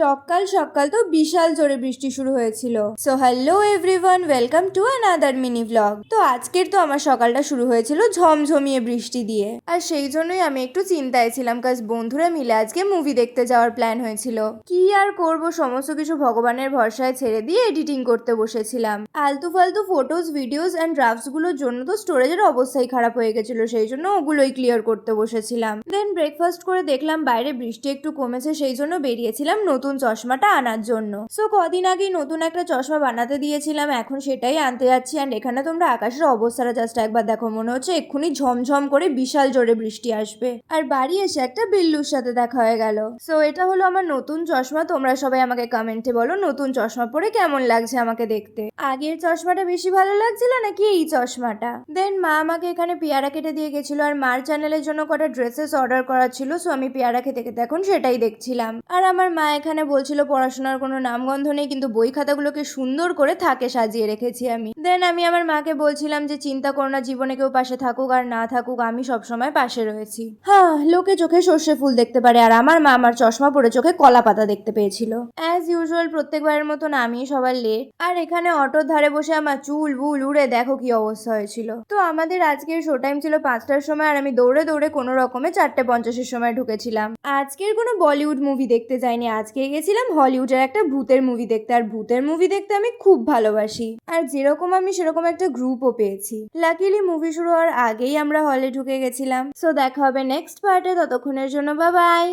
সকাল সকাল তো বিশাল জোরে বৃষ্টি শুরু হয়েছিল। So hello everyone, welcome to another mini blog. তো আজকের তো আমার সকালটা শুরু হয়েছিল ঝমঝমিয়ে বৃষ্টি দিয়ে, আর সেই জন্যই আমি একটু চিন্তায় ছিলাম, কাজ বন্ধুরা মিলে আজকে মুভি দেখতে যাওয়ার প্ল্যান হয়েছিল। কি আর করব, সমস্ত কিছু ভগবানের ভরসায় ছেড়ে দিয়ে এডিটিং করতে বসেছিলাম। আলতু ফালতু ফটোজ, ভিডিওস অ্যান্ড ড্রাফটস গুলোর জন্য তো স্টোরেজের অবস্থাই খারাপ হয়ে গেছিল, সেই জন্য ওগুলোই ক্লিয়ার করতে বসেছিলাম। দেন ব্রেকফাস্ট করে দেখলাম বাইরে বৃষ্টি একটু কমেছে, সেই জন্য বেরিয়েছিলাম নতুন চশমাটা আনার জন্য। সো কদিন আগেই নতুন একটা চশমা বানাতে দিয়েছিলাম, এখন সেটাই আনতে যাচ্ছি। অ্যান্ড এখানে তোমরা আকাশের অবস্থাটা জাস্ট একবার দেখো, মনে হচ্ছে এক্ষুনি ঝমঝম করে বিশাল জোরে বৃষ্টি আসবে। আর বাড়ি এসে একটা বিল্লুর সাথে দেখা হয়ে গেল। সো এটা হলো আমার নতুন চশমা। তোমরা সবাই আমাকে কমেন্টে বলো নতুন চশমা পরে কেমন লাগছে আমাকে দেখতে। আগের চশমাটা বেশি ভালো লাগছিল নাকি এই চশমাটা? দেন মা আমাকে এখানে পেয়ারা কেটে দিয়ে গেছিল, আর মার চ্যানেলের জন্য কটা ড্রেসেস অর্ডার করা ছিল। সো আমি পেয়ারা খেতে খেতে এখন সেটাই দেখছিলাম। আর আমার মা এখানে বলছিল পড়াশোনার কোনো নামগন্ধ নেই, কিন্তু বই খাতাগুলোকে সুন্দর করে থাকে সাজিয়ে রেখেছি আমি। দেন আমি আমার মাকে বলছিলাম যে চিন্তা করো না, জীবনে কেউ পাশে থাকুক আর না থাকুক, আমি সবসময় পাশে রয়েছি। হ্যাঁ, লোকে চোখে সর্ষে ফুল দেখতে পারে, আর আমার মা আমার চশমা পরে চোখে কলা পাতা দেখতে পেয়েছিল। অ্যাজ ইউজুয়াল প্রত্যেকবারের মতন আমি সবার লেট, আর এখানে অটোর ধারে বসে আমার চুল বুল উড়ে দেখো কি অবস্থা হয়েছিল। তো আমাদের আজকের শো টাইম ছিল 5টার সময়, আর আমি দৌড়ে দৌড়ে কোনো রকমে 4:50-এর সময় ঢুকেছিলাম। আজকের কোনো বলিউড মুভি দেখতে যাইনি, আজকে গেছিলাম হলিউডের একটা ভূতের মুভি দেখতে। আর ভূতের মুভি দেখতে আমি খুব ভালোবাসি, আর যেরকম আমি সেরকম একটা গ্রুপও পেয়েছি। লাকিলি মুভি শুরু হওয়ার আগেই আমরা হলে ঢুকে গেছিলাম। সো দেখা হবে নেক্সট পার্টে, ততক্ষণের জন্য বাই বাই।